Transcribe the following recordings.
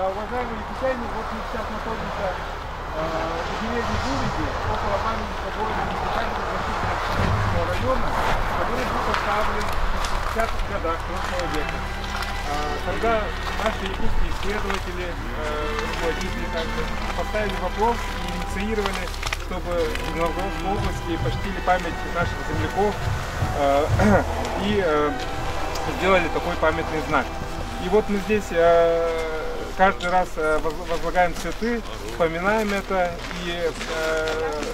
Уважаемые якутяне, вот мы сейчас находимся в деревне Гулиги, около памятника города Якутянина Защитного района, который был поставлен в 50-х годах прошлого века. Когда наши якутские исследователи, руководители также поставили вопрос и инициировали, чтобы в Новгородской области почтили память наших земляков и сделали такой памятный знак. И вот мы здесь каждый раз возлагаем цветы, вспоминаем это и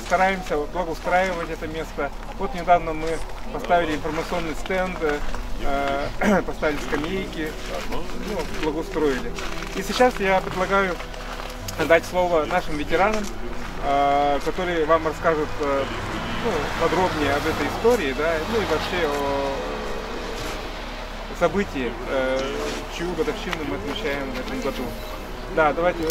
стараемся благоустраивать это место. Вот недавно мы поставили информационный стенд, поставили скамейки, благоустроили. И сейчас я предлагаю дать слово нашим ветеранам, которые вам расскажут подробнее об этой истории, да, ну и вообще о событии, чью годовщину мы отмечаем в этом году. Да, давайте,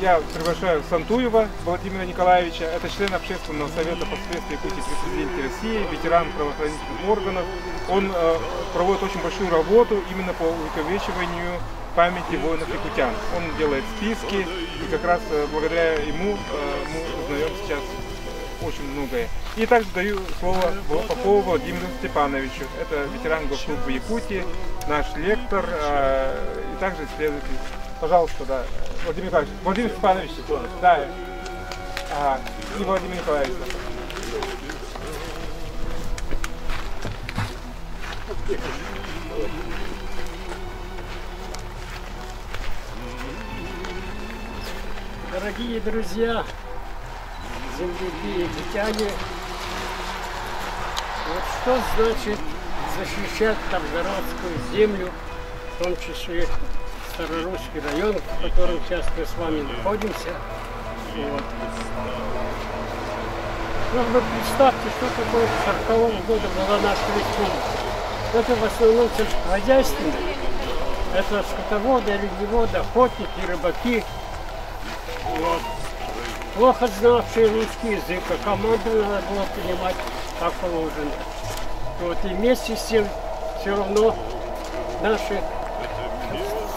я приглашаю Сантуева Владимира Николаевича, это член Общественного совета по следствию Якутии при президенте России, ветеран правоохранительных органов. Он проводит очень большую работу именно по увековечиванию памяти воинов-якутян. Он делает списки, и как раз благодаря ему мы узнаем сейчас очень многое. И также даю слово Попову Владимиру Степановичу. Это ветеран Госслужбы Якутии, наш лектор и также исследователь. Пожалуйста, да, Владимир Николаевич. Владимир Степанович, да. И Владимир Николаевич. Дорогие друзья, земляки и якутяне, вот что значит защищать Новгородскую землю, в том числе Старорусский район, в котором сейчас мы с вами находимся. Вот. Ну, вы представьте, что такое в 40-м году была наша республика. Это в основном сельскохозяйственное. Это скотоводы, оленеводы, охотники, рыбаки. Вот. Плохо знавшие русский язык, а команду надо было понимать как положено. Вот. И вместе с тем все равно наши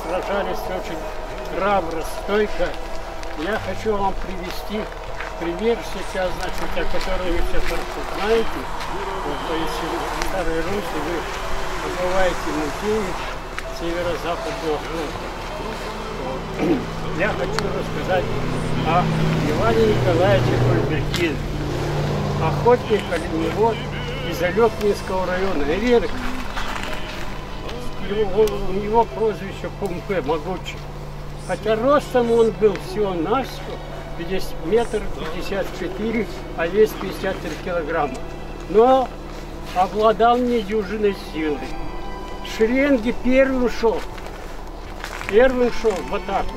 сражались очень храбро, стойко. Я хочу вам привести пример сейчас, значит, о котором вы все хорошо знаете. Вот, то есть в Старой Руси вы побываете в музее Северо-Западного фронта. Я хочу рассказать о Иване Николаевиче Кульбертине, охотник, оленевод из Алекнинского района, Верик. У него прозвище Кумпе, могучий. Хотя ростом он был всего-навсего 50 метров 54, а вес 53 килограмма. Но обладал недюжиной силой. Шеренги первым шел в атаку.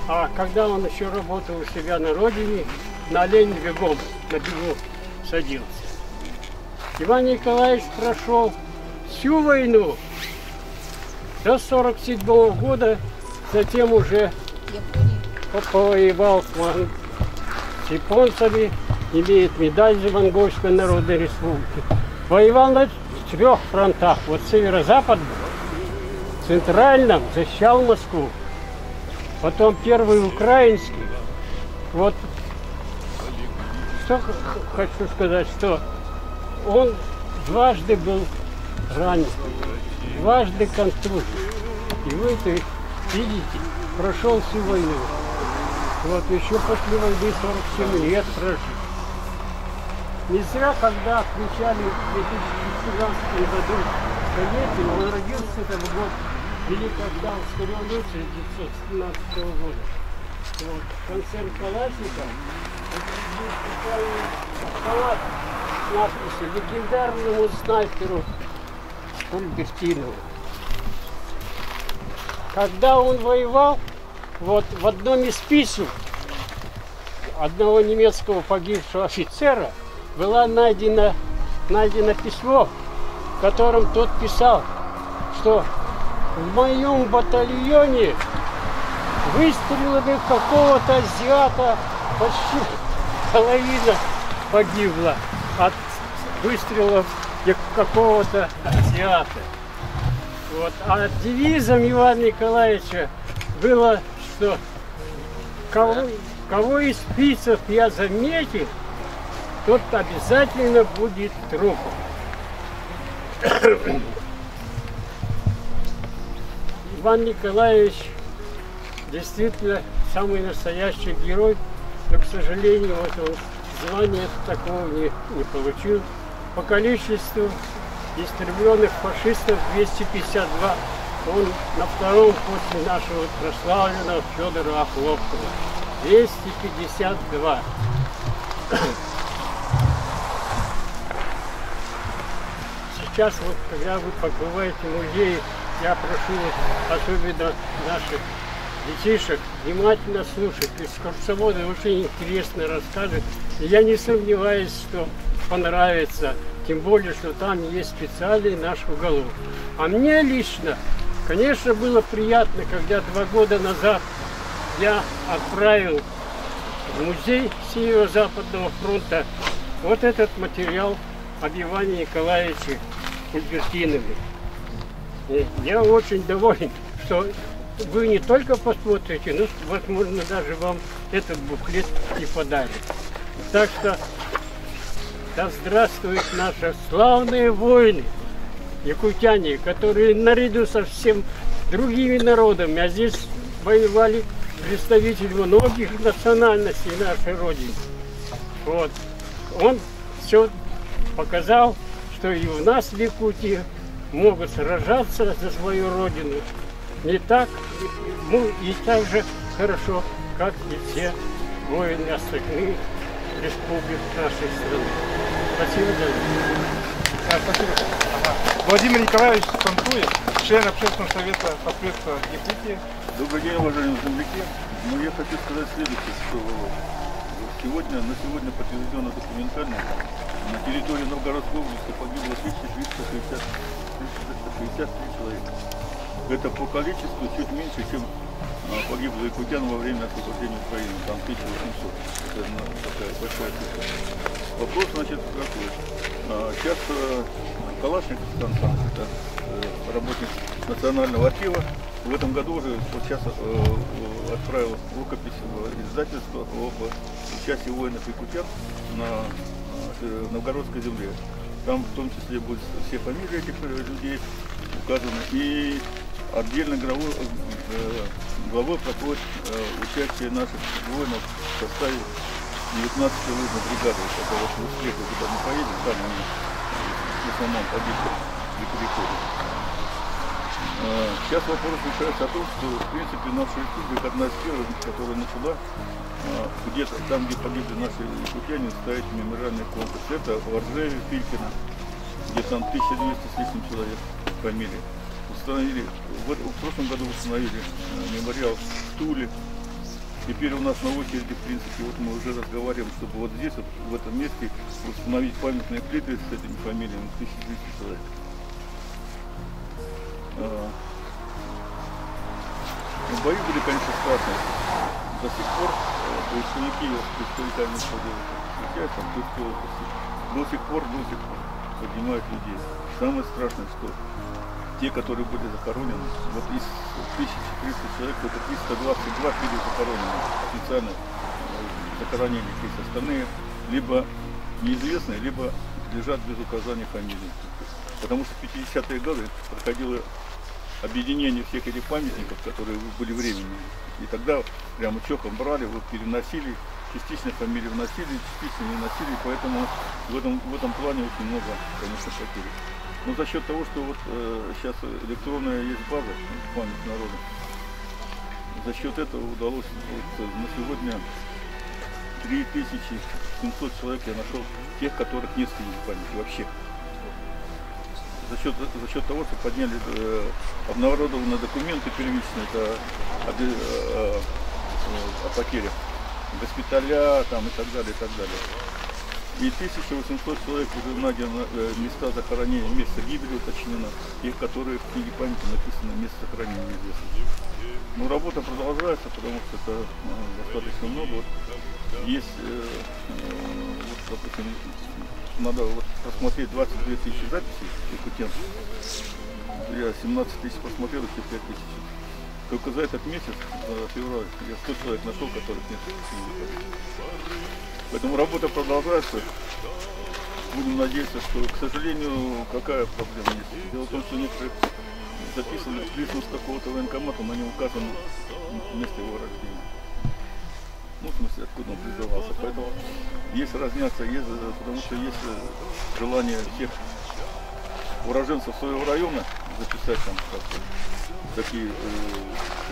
А когда он еще работал у себя на родине, на оленя бегом, на бегу садился. Иван Николаевич прошел всю войну до 1947 года, затем уже повоевал с японцами, имеет медаль за Монгольской Народной Республики. Воевал на 4 фронтах. Вот северо-западном, центральном защищал Москву. Потом первый украинский. Вот что хочу сказать, что он дважды был ранен, дважды контужен. И вы это видите, прошел всю войну. Вот еще после войны 47 лет прожил. Не зря, когда отмечали в 2014 году столетие, он родился в год Великой Октябрьской революции 1917 года. Вот. Концерт Калашника, халат с надписью легендарному снайперу Кульбертинову. Когда он воевал, вот в одном из писем одного немецкого погибшего офицера было найдено письмо, в котором тот писал, что в моем батальоне выстрелами какого-то азиата почти половина погибла от выстрелов какого-то азиата. Вот. А девизом Ивана Николаевича было что кого из спицев я заметил, тот обязательно будет трупом. Иван Николаевич действительно самый настоящий герой, но, к сожалению, вот он звания такого не получил. По количеству истребленных фашистов 252, он на втором после нашего прославленного Федора Охлопкова. 252. Сейчас вот, когда вы побываете в музее, я прошу особенно наших детишек внимательно слушать. Экскурсоводы очень интересно расскажут. И я не сомневаюсь, что понравится. Тем более, что там есть специальный наш уголок. А мне лично, конечно, было приятно, когда 2 года назад я отправил в музей Северо-Западного фронта вот этот материал об Иване Николаевиче Кульбертинове. И я очень доволен, что вы не только посмотрите, но, возможно, даже вам этот буклет и подарят. Так что да здравствуют наши славные воины, якутяне, которые наряду со всем другими народами, а здесь воевали представители многих национальностей нашей Родины. Вот. Он все показал, что и у нас в Якутии могут сражаться за свою Родину не так, ну, и так же хорошо, как и все воины остальных республик нашей страны. Спасибо за это. Спасибо. Владимир Николаевич Сантуев, член Общественного совета последствия Якутии. Добрый день, уважаемые земляки. Ну, я хочу сказать следующее, что на сегодня подтверждено документально, на территории Новгородской области погибло 1363 человека. Это по количеству чуть меньше, чем погибло якутян во время освобождения Украины, там 1800. Это такая большая цифра. Вопрос, значит, какой? Сейчас Калашников, это работник Национального архива, в этом году уже сейчас отправил рукопись в издательство об участии воинов якутян на новгородской земле. Там в том числе будут все фамилии этих людей указаны. И отдельно главой проходит участие наших воинов в составе 19-й лыжной бригады. Это вот в Успехе, куда мы поедем, там они в основном погибли при переходе. Сейчас вопрос решается о том, что в принципе наша республика одна из первых, которая начала где-то там, где погибли наши якутяне, ставить мемориальный комплекс. Это в Оржеве, Филькино, где там 1200 с лишним человек фамилии. Установили, в прошлом году установили мемориал в Туле. Теперь у нас на очереди, в принципе, вот мы уже разговариваем, чтобы вот здесь, вот, в этом месте, установить памятные плиты с этими фамилиями, 1200 человек. Бои были, конечно, страшные. До сих пор большевики с представителями встречаются в Тульской области. До сих пор поднимают людей. Самое страшное, что те, которые были захоронены, вот из 1300 человек, только 322 были захоронены, официально захоронения, то есть остальные либо неизвестные, либо лежат без указания фамилии. Потому что в 50-е годы проходило объединение всех этих памятников, которые были временными. И тогда прямо чехом брали, вот переносили, частично фамилии вносили, частично не носили, поэтому в этом плане очень много, конечно, потерь. Но за счет того, что вот сейчас электронная есть база память народа, за счет этого удалось вот, на сегодня 3700 человек я нашел тех, которых нет в памяти вообще. За счет того, что подняли обнародованные документы первичные, это о потерях госпиталя там, и так далее, и так далее. И 1800 человек уже найдено места захоронения, место гибели уточнено, тех, которые в книге памяти написано место захоронения неизвестно. Но работа продолжается, потому что это достаточно много. Вот есть, вот, допустим, надо вот просмотреть 22 тысячи записей якутян. Я 17 тысяч посмотрел, еще 5 тысяч Только за этот месяц, за февраль, я 100 человек нашел, которых нет. Поэтому работа продолжается. Будем надеяться, что, к сожалению, какая проблема есть. Дело в том, что некоторые записаны личность какого-то военкомата, но не указано место его рождения. Ну, в смысле, откуда он призывался. Поэтому есть разняться, потому что есть желание всех уроженцев своего района записать там как-то. Такие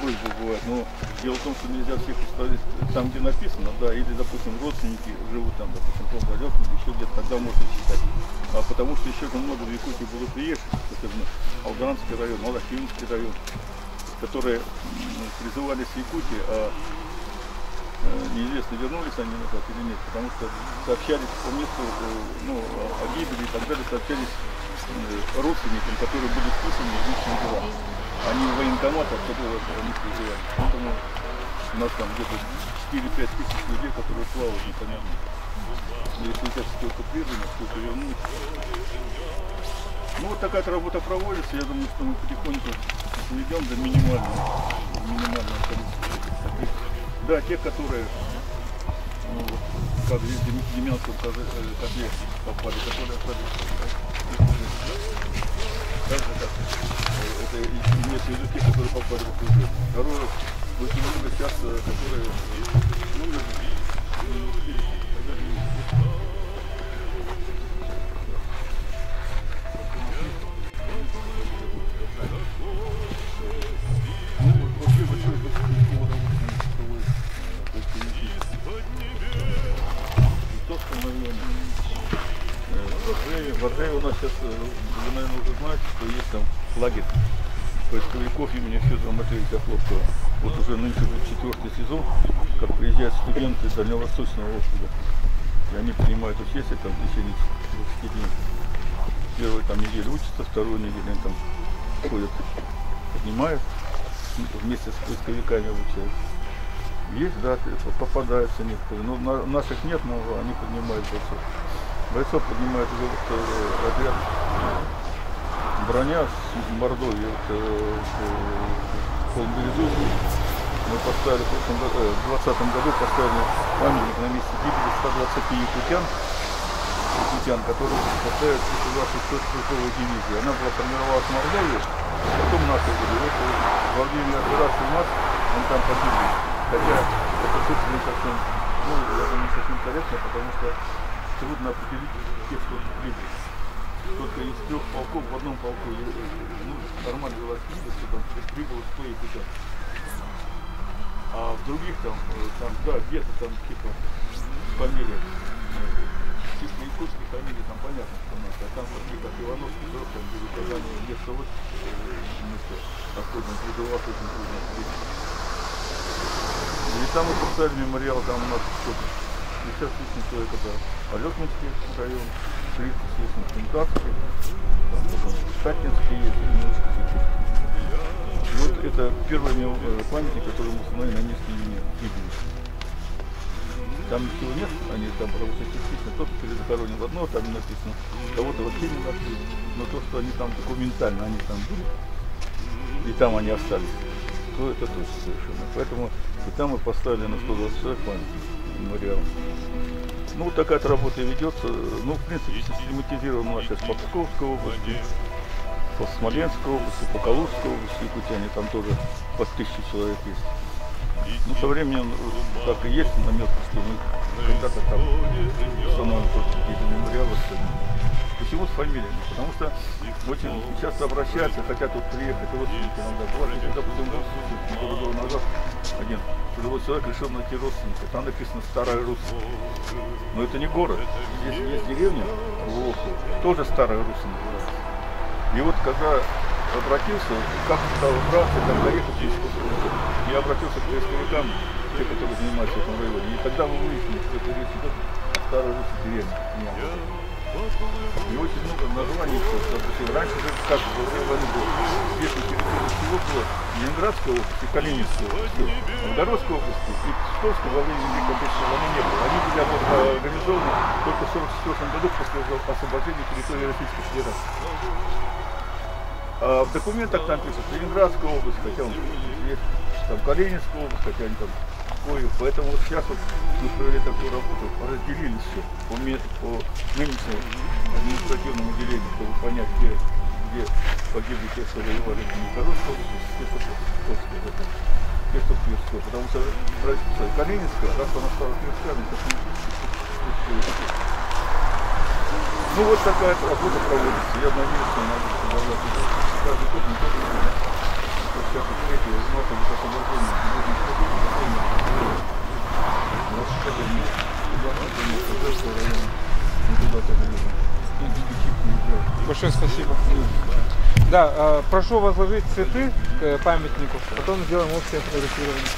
просьбы бывают, но дело в том, что нельзя всех установить там, где написано, да, или, допустим, родственники живут там, допустим, в том районе, еще где-то, тогда можно считать. А потому что еще много в Якутии было приезжих, особенно Алданский район, Малахинский район, которые призывались в Якутии, а неизвестно, вернулись они назад или нет, потому что сообщались по месту, о гибели и так далее, сообщались родственникам, которые были вписаны в личные дела. Они в военкоматах, которые они призывали. Поэтому у нас там где-то 4-5 тысяч людей, которые плавают непонятно. Если взять сколько призвано, сколько вернуть. Ну вот такая работа проводится. Я думаю, что мы потихоньку сведем до минимального количества. Да, те, которые как в Демянском котле попали, которые остались. Это имеется в виду те, которые попали в окружение. Второе, очень много сейчас, которые в Оржеве у нас сейчас, вы, наверное, уже знаете, что есть там лагерь поисковиков имени Федора Матвеевича Хлопцева. Вот уже нынче будет 4-й сезон, как приезжают студенты Дальневосточного округа. И они принимают участие там в течение 20 дней. Первую там неделю учатся, вторую неделю они там ходят, поднимают, вместе с поисковиками обучаются. Есть, да, попадаются некоторые, но наших нет, но они поднимают бойцов. Бойцов поднимает уже отряд броня с Мордовии, Холм-Березовский. Мы поставили в 2020 году поставили памятник на месте гибели 120 якутян, которые составляют 26-й стрелковой дивизии. Она была формировалась в Мордовии, потом наши были. Вот во время операции МАС он там погибли. Хотя это цифры не совсем, я думаю, не совсем корректно, потому что трудно определить тех, кто прибыл. Только из 3 полков в одном полку нормально было видно, что там прибыло 100 якутян. А в других там да, где-то там типа фамилия, чисто якутские фамилии, там понятно, что у нас. А там такие, как Ивановский, там были Казани, место откуда он призывался, очень трудно ответить. И там мы поставили мемориал, там у нас что-то. 50 тысяч человек, это Алёкинский район, 30 тысяч Хинкавский, Шатинский есть, и вот это первый памятник, который мы установили на месте гибели. Там ничего нет, они там просто частично, кто-то перезахоронил одно, там написано, кого-то вообще не нашли, но то, что они там документально, они там были, и там они остались, то это точно совершенно. Поэтому и там мы поставили на 120 человек памятник. Мемориал. Ну, вот такая работа ведется. Ну, в принципе, систематизирована у нас сейчас по Псковской области, по Смоленской области, по Калужской области, Якутяне, там тоже по 1000 человек есть. Ну, со временем так и есть намётки, что мы когда-то там установим какие-то мемориалы. Почему с фамилиями? Потому что очень часто обращаются, хотят тут приехать родственники иногда. Бывает, допустим, года назад один живой человек решил найти родственника. Там написано Старая Русь. Но это не город. Здесь есть деревня, тоже Старая Русь называется. И вот когда обратился, как стал браться, там доехать, я обратился к поисковикам, те, которые занимаются в этом районе. И тогда мы выяснили, что это речь идет о Старой Руси деревне. И очень много названий, допустим, раньше же как во время войны было, здесь на территории всего было Ленинградской области, Калининской области, Новгородской области и Псковской во время Великой Отечественной войны не было. Они были организованы только в 1944 году после освобождения территории Российской Федерации. А в документах там пишут Ленинградская область, хотя он есть, там Калининская область, хотя они там Коев. Поэтому вот сейчас вот мы провели такую работу, разделили все по нынешнему административному делению, чтобы понять, где погибли те, кто воевали в Никоровской области, те, кто Тверской. Потому что Калининская, раз она стала Тверская, это ну вот такая работа проводится. Я надеюсь, что она будет продолжаться. Каждый год не только сейчас вот 3 марта вот освобождение Большое спасибо. Да, прошу возложить цветы к памятнику, потом сделаем общее фотографирование.